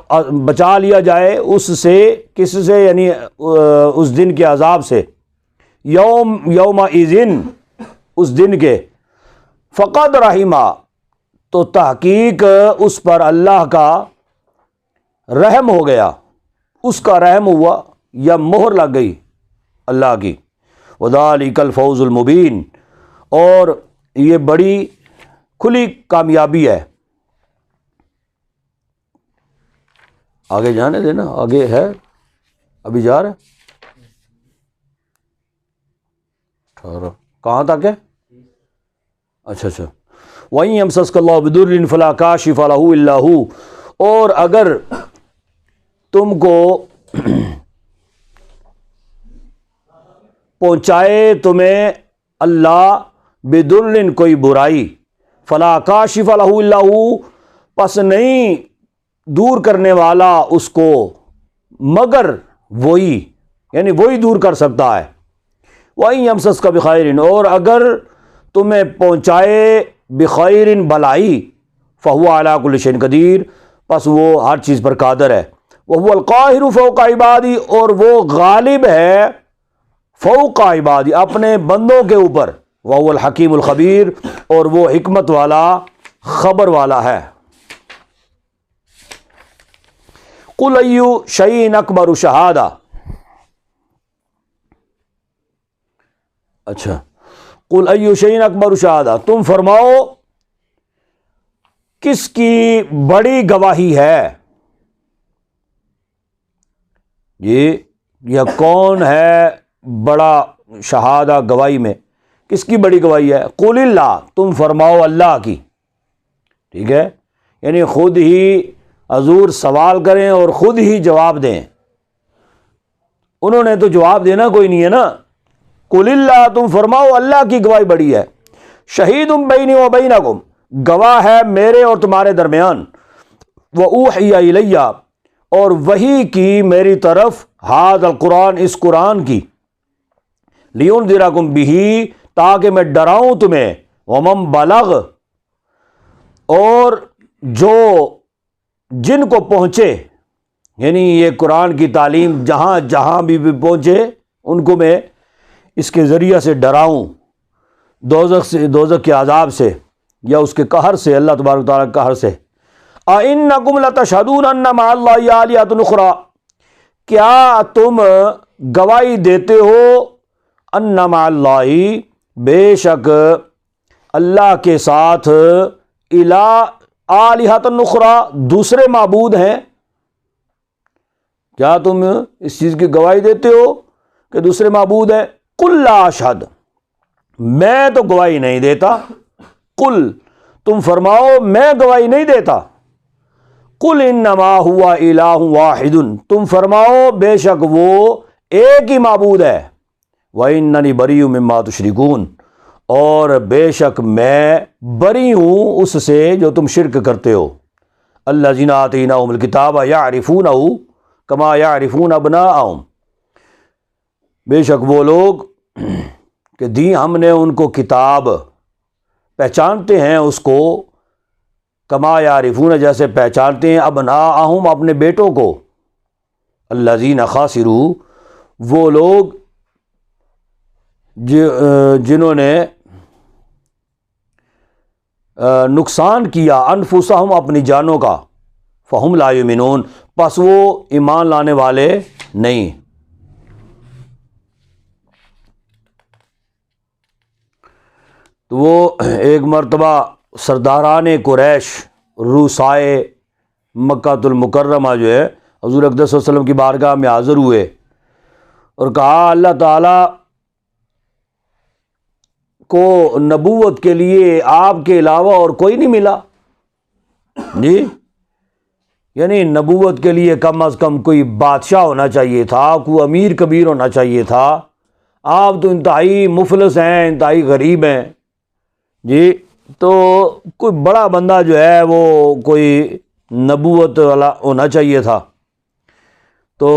بچا لیا جائے اس سے، کس سے؟ یعنی اس دن کے عذاب سے، یومئذ، اس دن کے، فقد رحمہ، تو تحقیق اس پر اللہ کا رحم ہو گیا، اس کا رحم ہوا یا مہر لگ گئی اللہ کی۔ وذالک الفوز المبین، اور یہ بڑی کھلی کامیابی ہے۔ آگے جانے دینا، آگے ہے، ابھی جا رہے 18 کہاں تک ہے؟ اچھا وَإِن يَمْسَسْكَ اللَّهُ بِضُرٍّ فَلَا كَاشِفَ لَهُ إِلَّا هُوَ، اور اگر تم کو پہنچائے تمہیں اللہ بِضُرٍّ کوئی برائی، فَلَا كَاشِفَ لَهُ إِلَّا هُوَ، پس نہیں دور کرنے والا اس کو مگر وہی، یعنی وہی دور کر سکتا ہے۔ وَإِن يَمْسَسْكَ بِخَيْرٍ، اور اگر تمہیں پہنچائے بخیر، بھلائی، فَهُوَ عَلَى كُلِّ شَيْءٍ قدیر، پس وہ ہر چیز پر قادر ہے۔ وَهُوَ الْقَاهِرُ فَوْقَ عِبَادِهِ، اور وہ غالب ہے فوق عبادی، اپنے بندوں کے اوپر۔ وَهُوَ الْحَكِيمُ الْخَبِيرُ، اور وہ حکمت والا، خبر والا ہے۔ قُلْ أَيُّ شَيْءٍ أَكْبَرُ شَهَادَةً، اچھا، قل ای شیء اکبر شہادہ، تم فرماؤ کس کی بڑی گواہی ہے، یہ یا کون ہے بڑا شہادہ گواہی میں، کس کی بڑی گواہی ہے؟ قل اللہ، تم فرماؤ اللہ کی، ٹھیک ہے، یعنی خود ہی حضور سوال کریں اور خود ہی جواب دیں، انہوں نے تو جواب دینا کوئی نہیں ہے نا۔ قل اللہ، تم فرماؤ اللہ کی گواہی بڑی ہے، شہید بینی و بینکم، گواہ ہے میرے اور تمہارے درمیان، وأوحی الیہ، اور وحی کی میری طرف، ھذا القرآن، اس قرآن کی، لینذرکم بہ، تاکہ میں ڈراؤں تمہیں، ومن بلغ، اور جو جن کو پہنچے، یعنی یہ قرآن کی تعلیم جہاں جہاں بھی پہنچے ان کو میں اس کے ذریعہ سے ڈراؤں، دوزخ سے، دوزخ کے عذاب سے یا اس کے قہر سے، اللہ تبارک و تعالیٰ کے قہر سے۔ اَإِنَّكُمْ لَتَشْهَدُونَ أَنَّ مَعَ اللَّهِ آلِهَةً أُخْرَىٰ، کیا تم گواہی دیتے ہو، ان مع اللہ، بے شک اللہ کے ساتھ، آلہۃ اخری، دوسرے معبود ہیں، کیا تم اس چیز کی گواہی دیتے ہو کہ دوسرے معبود ہیں؟ قل لا اشہد، میں تو گواہی نہیں دیتا، قل، تم فرماؤ میں گواہی نہیں دیتا، قل انما هو الہ واحد، تم فرماؤ بے شک وہ ایک ہی معبود ہے، واننی بریء مما تشرکون، اور بے شک میں بری ہوں اس سے جو تم شرک کرتے ہو، الذین آتیناہم الکتاب یعرفونہ کما یعرفون ابناءہم، بے شک وہ لوگ کہ دی ہم نے ان کو کتاب، پہچانتے ہیں اس کو، کما یعرفون، جیسے پہچانتے ہیں، ابناءہم، اپنے بیٹوں کو، الذین خاسروا، وہ لوگ جنہوں نے نقصان کیا، انفسہم، اپنی جانوں کا، فہم لا یؤمنون، پس وہ ایمان لانے والے نہیں۔ تو وہ ایک مرتبہ سرداران قریش، روسائے مکہ المکرمہ جو ہے، حضور اقدس صلی اللہ علیہ وسلم کی بارگاہ میں حاضر ہوئے اور کہا اللہ تعالیٰ کو نبوت کے لیے آپ کے علاوہ اور کوئی نہیں ملا، جی، یعنی نبوت کے لیے کم از کم کوئی بادشاہ ہونا چاہیے تھا، کوئی امیر کبیر ہونا چاہیے تھا، آپ تو انتہائی مفلس ہیں، انتہائی غریب ہیں، جی، تو کوئی بڑا بندہ جو ہے وہ کوئی نبوت والا ہونا چاہیے تھا۔ تو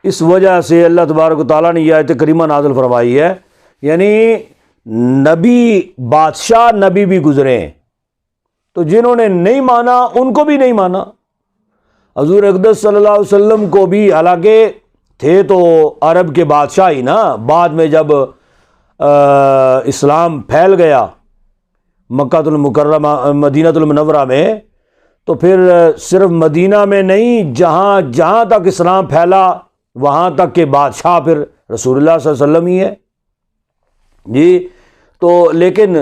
اس وجہ سے اللہ تبارک و تعالیٰ نے یہ آیت کریمہ نازل فرمائی ہے، یعنی نبی، بادشاہ نبی بھی گزرے ہیں، تو جنہوں نے نہیں مانا ان کو بھی نہیں مانا۔ حضور اقدس صلی اللہ علیہ وسلم کو بھی حالانکہ تھے تو عرب کے بادشاہ ہی نا، بعد میں جب اسلام پھیل گیا مکہ المکرمہ، مدینہ المنورہ میں، تو پھر صرف مدینہ میں نہیں، جہاں جہاں تک اسلام پھیلا وہاں تک کے بادشاہ پھر رسول اللہ صلی اللہ علیہ وسلم ہی ہے، جی۔ تو لیکن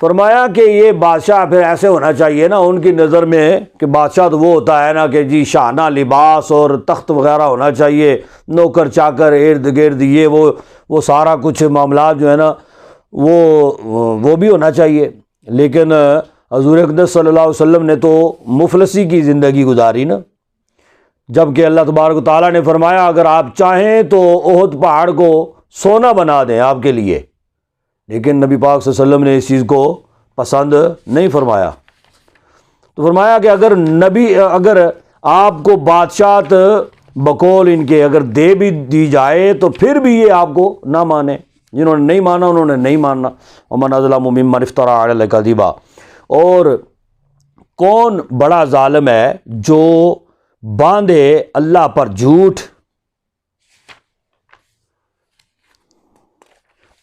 فرمایا کہ یہ بادشاہ پھر ایسے ہونا چاہیے نا ان کی نظر میں، کہ بادشاہ تو وہ ہوتا ہے نا کہ جی شاہانہ لباس اور تخت وغیرہ ہونا چاہیے، نوکر چاکر ارد گرد، یہ وہ سارا کچھ معاملات جو ہے نا وہ بھی ہونا چاہیے۔ لیکن حضور اقدس صلی اللہ علیہ وسلم نے تو مفلسی کی زندگی گزاری نا، جبکہ اللہ تبارک و تعالیٰ نے فرمایا اگر آپ چاہیں تو احد پہاڑ کو سونا بنا دیں آپ کے لیے، لیکن نبی پاک صلی اللہ علیہ وسلم نے اس چیز کو پسند نہیں فرمایا۔ تو فرمایا کہ اگر آپ کو بادشاہت بقول ان کے اگر دے بھی دی جائے تو پھر بھی یہ آپ کو نہ مانے، جنہوں نے نہیں مانا انہوں نے نہیں ماننا۔ ومن اظلم ممن افتری علی اللہ کذبا، اور کون بڑا ظالم ہے جو باندھے اللہ پر جھوٹ،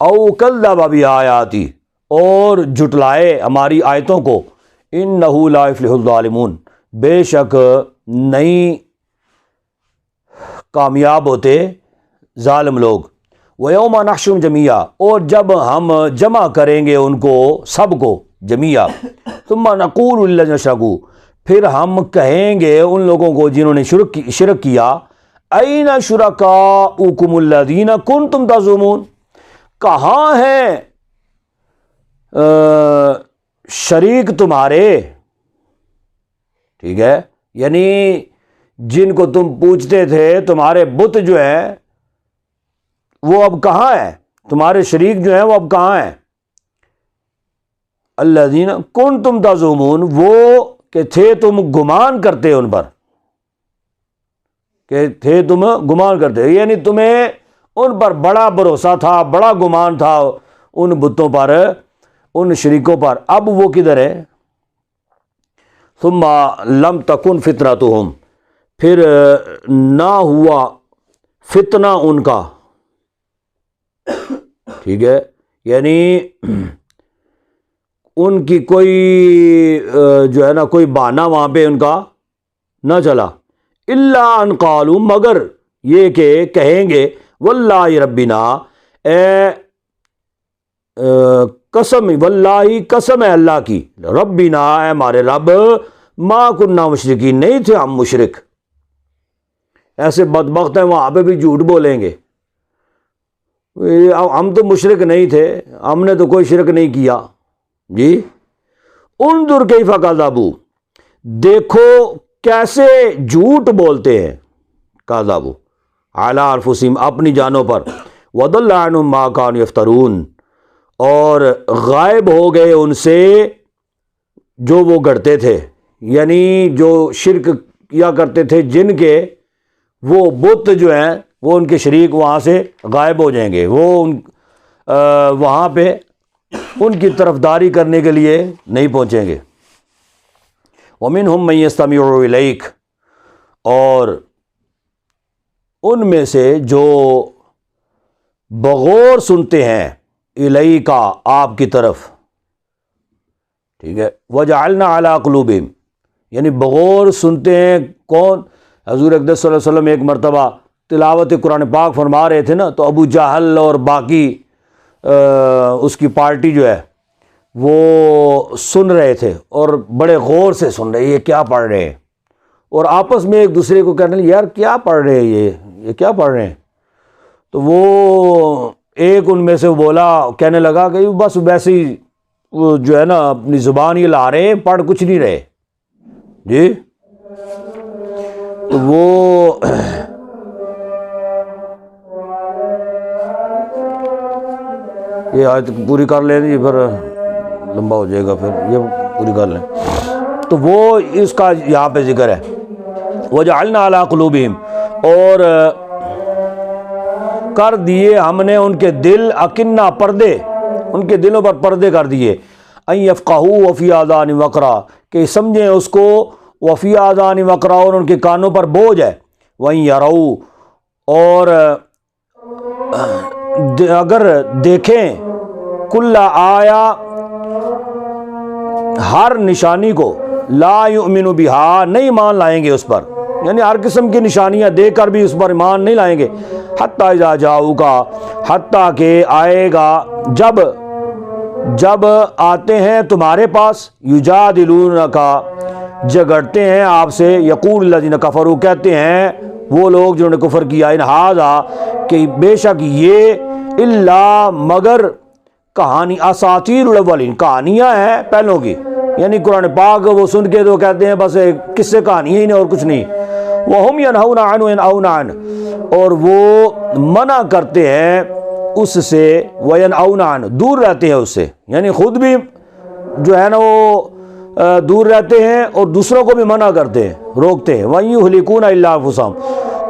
او کذب بآیاتی، اور جھٹلائے ہماری آیتوں کو، انہ لا یفلح الظالمون، بے شک نہیں کامیاب ہوتے ظالم لوگ۔ وَيَوْمَ نَحْشُرُ جَمِيعًا، اور جب ہم جمع کریں گے ان کو سب کو جمیعا، ثُمَّ نَقُولُ لِلَّذِينَ اشْرَكُوا، پھر ہم کہیں گے ان لوگوں کو جنہوں نے شرک کیا، أَيْنَ شُرَكَاؤُكُمُ الَّذِينَ كُنْتُمْ تَزْعُمُونَ، کہاں ہیں شریک تمہارے، ٹھیک ہے، یعنی جن کو تم پوچھتے تھے تمہارے بت جو ہیں وہ اب کہاں ہیں، تمہارے شریک جو ہیں وہ اب کہاں ہیں، الذین کنتم تزعمون، وہ کہ تھے تم گمان کرتے ان پر، کہ تھے تم گمان کرتے، یعنی تمہیں ان پر بڑا بھروسہ تھا، بڑا گمان تھا ان بتوں پر، ان شریکوں پر، اب وہ کدھر ہے؟ ثم لم تکن فتنتہم، پھر نہ ہوا فتنہ ان کا، ٹھیک ہے، یعنی ان کی کوئی جو ہے نا کوئی بہانہ وہاں پہ ان کا نہ چلا، الا ان قالوا، مگر یہ کہ کہیں گے، واللہ ربنا، قسم، واللہ قسم ہے اللہ کی، ربنا اے ہمارے رب، ما کننا مشرکین، نہیں تھے ہم مشرک، ایسے بدبخت ہیں وہاں پہ بھی جھوٹ بولیں گے، ہم تو مشرک نہیں تھے، ہم نے تو کوئی شرک نہیں کیا جی۔ انظر کیف کذبوا، دیکھو کیسے جھوٹ بولتے ہیں، کذبوا علی انفسہم، اپنی جانوں پر، وضل عنہم ما کانوا یفترون، اور غائب ہو گئے ان سے جو وہ گڑھتے تھے، یعنی جو شرک کیا کرتے تھے جن کے، وہ بت جو ہیں وہ ان کے شریک وہاں سے غائب ہو جائیں گے، وہ وہاں پہ ان کی طرفداری کرنے کے لیے نہیں پہنچیں گے۔ وَمِنْهُمْ مَن يَسْتَمِعُ إِلَيْكَ، اور ان میں سے جو بغور سنتے ہیں، الیکا، آپ کی طرف، ٹھیک ہے، وَجَعَلْنَا عَلَىٰ قُلُوبِهِمْ، یعنی بغور سنتے ہیں کون؟ حضور اقدس صلی اللہ علیہ وسلم ایک مرتبہ تلاوت قرآن پاک فرما رہے تھے نا، تو ابو جہل اور باقی اس کی پارٹی جو ہے وہ سن رہے تھے، اور بڑے غور سے سن رہے، یہ کیا پڑھ رہے ہیں، اور آپس میں ایک دوسرے کو کہنے لگے، یار کیا پڑھ رہے ہیں یہ کیا پڑھ رہے ہیں؟ تو وہ ایک ان میں سے بولا، کہنے لگا کہ بس ویسے ہی وہ جو ہے نا اپنی زبان یہ لا رہے ہیں، پڑھ کچھ نہیں رہے جی۔ تو وہ یہ آیت پوری کر لیں جی، پھر لمبا ہو جائے گا، پھر یہ پوری کر لیں۔ تو وہ اس کا یہاں پہ ذکر ہے، وَجَعَلْنَا عَلَىٰ قُلُوبِهِمْ، اور کر دیے ہم نے ان کے دل، اکنہ، پردے، ان کے دلوں پر پردے کر دیے، ان یفقہوا وفی آذان وقرا، کہ سمجھیں اس کو، وفی آذان وقرا، اور ان کے کانوں پر بوجھ ہے، وَإِن يَرَوْا، اور اگر دیکھیں، کل آیا، ہر نشانی کو، لا یؤمن بہا، نہیں مان لائیں گے اس پر، یعنی ہر قسم کی نشانیاں دیکھ کر بھی اس پر ایمان نہیں لائیں گے، حتی اذا جاؤک، حتیٰ کہ آئے گا جب آتے ہیں تمہارے پاس، یجادلونک، جھگڑتے ہیں آپ سے، یقول الذین کفروا، کہتے ہیں وہ لوگ جنہوں نے کفر کیا، ان ھذا، کہ بے شک یہ، الا، مگر، کہانی، اساطیر الاولین، کہانیاں ہیں پہلوں کی، یعنی قرآن پاک وہ سن کے تو کہتے ہیں بس قصے کہانیاں ہی نہیں اور کچھ نہیں، وَهُمْ يَنْهَوْنَ عَنْهُ وَيَنْأَوْنَ عَنْهُ، اور وہ منع کرتے ہیں اس سے، وَيَنْأَوْنَ عَنْهُ، دور رہتے ہیں اس سے، یعنی خود بھی جو ہے نا وہ دور رہتے ہیں اور دوسروں کو بھی منع کرتے ہیں، روکتے ہیں، وَإِن يُهْلِكُونَ إِلَّا أَنفُسَهُمْ،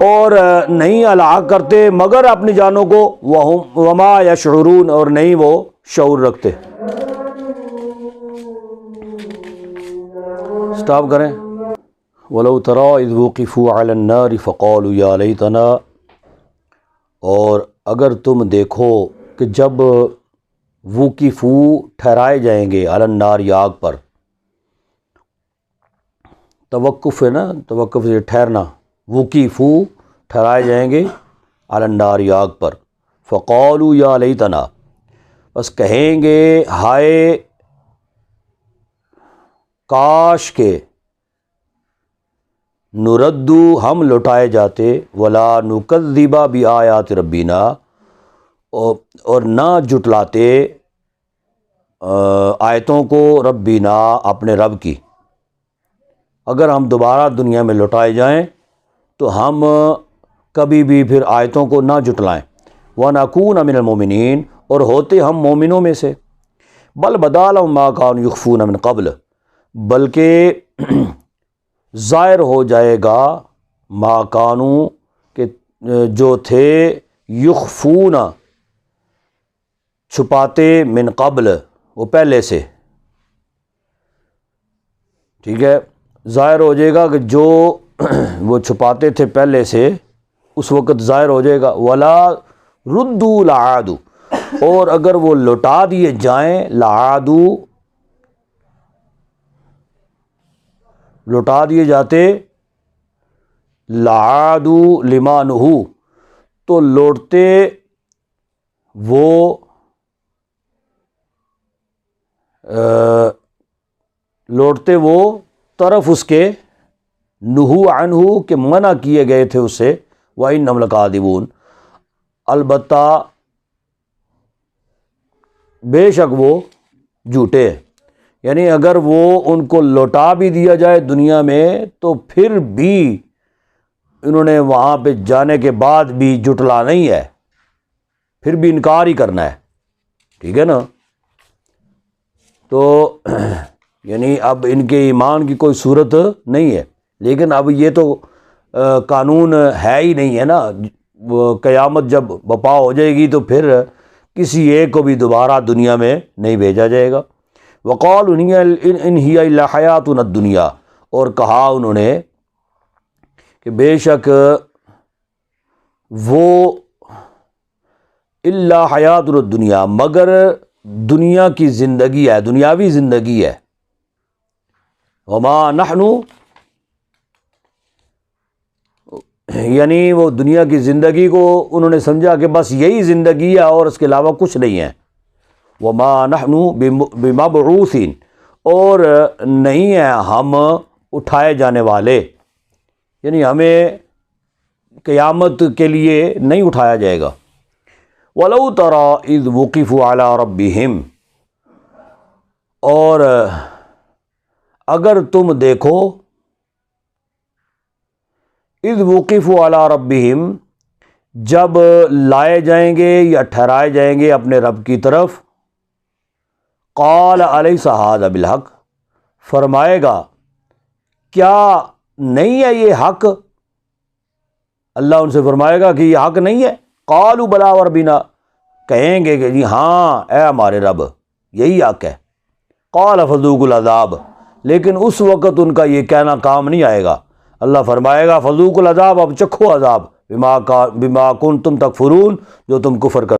اور نہیں ہلاک کرتے مگر اپنی جانوں کو، وَمَا يَشْعُرُونَ، اور نہیں وہ شعور رکھتے۔ سٹاپ کریں۔ وَلَوْ تَرَىٰ إِذْ وُقِفُوا عَلَى النَّارِ فَقَالُوا يَا لَيْتَنَا، اور اگر تم دیکھو کہ جب وُقِفُوا، ٹھہرائے جائیں گے، علی النار، آگ پر، توقف ہے نا، توقف سے ٹھہرنا، وُقِفُوا، ٹھہرائے جائیں گے، علی النار، آگ پر، فقالوا یا لیتنا، بس کہیں گے ہائے کاش کے، نردو ہم لوٹائے جاتے، ولا نکذب بآیات ربنا، اور نہ جٹلاتے آیتوں کو، ربنا اپنے رب کی۔ اگر ہم دوبارہ دنیا میں لوٹائے جائیں تو ہم کبھی بھی پھر آیتوں کو نہ جٹلائیں۔ وَنَكُونَ مِنَ الْمُؤْمِنِينَ، اور ہوتے ہم مومنوں میں سے۔ بل بدا لهم ما كانوا يخفون من قبل، بلکہ ظاہر ہو جائے گا ما کانوا، کہ جو تھے، یخفون چھپاتے، من قبل وہ پہلے سے، ٹھیک ہے، ظاہر ہو جائے گا کہ جو وہ چھپاتے تھے پہلے سے اس وقت ظاہر ہو جائے گا۔ ولا ردوا لعادوا، اور اگر وہ لوٹا دیے جائیں، لعادوا لوٹا دیے جاتے، لعادوا لما نہوا، تو لوٹتے وہ طرف اس کے، نہوا عنہ، کہ منع کیے گئے تھے اسے، وَإِنَّهُمْ لَكَاذِبُونَ، البتہ بے شک وہ جھوٹے ہیں۔ یعنی اگر وہ ان کو لوٹا بھی دیا جائے دنیا میں تو پھر بھی انہوں نے وہاں پہ جانے کے بعد بھی جھٹلا نہیں ہے، پھر بھی انکار ہی کرنا ہے، ٹھیک ہے نا۔ تو یعنی اب ان کے ایمان کی کوئی صورت نہیں ہے، لیکن اب یہ تو قانون ہے ہی نہیں ہے نا، قیامت جب بپا ہو جائے گی تو پھر کسی ایک کو بھی دوبارہ دنیا میں نہیں بھیجا جائے گا۔ وقالوا ان ہی الا حیاتنا الدنیا، اور کہا انہوں نے کہ بے شک وہ الا حیاتنا الدنیا، مگر دنیا کی زندگی ہے، دنیاوی زندگی ہے۔ وما نحن، یعنی وہ دنیا کی زندگی کو انہوں نے سمجھا کہ بس یہی زندگی ہے اور اس کے علاوہ کچھ نہیں ہے۔ وما نحن بمبعوثین، اور نہیں ہیں ہم اٹھائے جانے والے، یعنی ہمیں قیامت کے لیے نہیں اٹھایا جائے گا۔ وَلَوْ تَرَىٰ إِذْ وُقِفُوا عَلَىٰ رَبِّهِمْ، اور اگر تم دیکھو، اذ وقفوا علی ربہم، جب لائے جائیں گے یا ٹھہرائے جائیں گے اپنے رب کی طرف، قال الیس ھذا بالحق، فرمائے گا کیا نہیں ہے یہ حق؟ اللہ ان سے فرمائے گا کہ یہ حق نہیں ہے۔ قالوا بلی وربنا، کہیں گے کہ جی ہاں اے ہمارے رب یہی حق ہے۔ قال فذوقوا العذاب، لیکن اس وقت ان کا یہ کہنا کام نہیں آئے گا۔ اللہ فرمائے گا فذوقوا العذاب، اب چکھو عذاب، بما کنتم تکفرون، جو تم کفر کر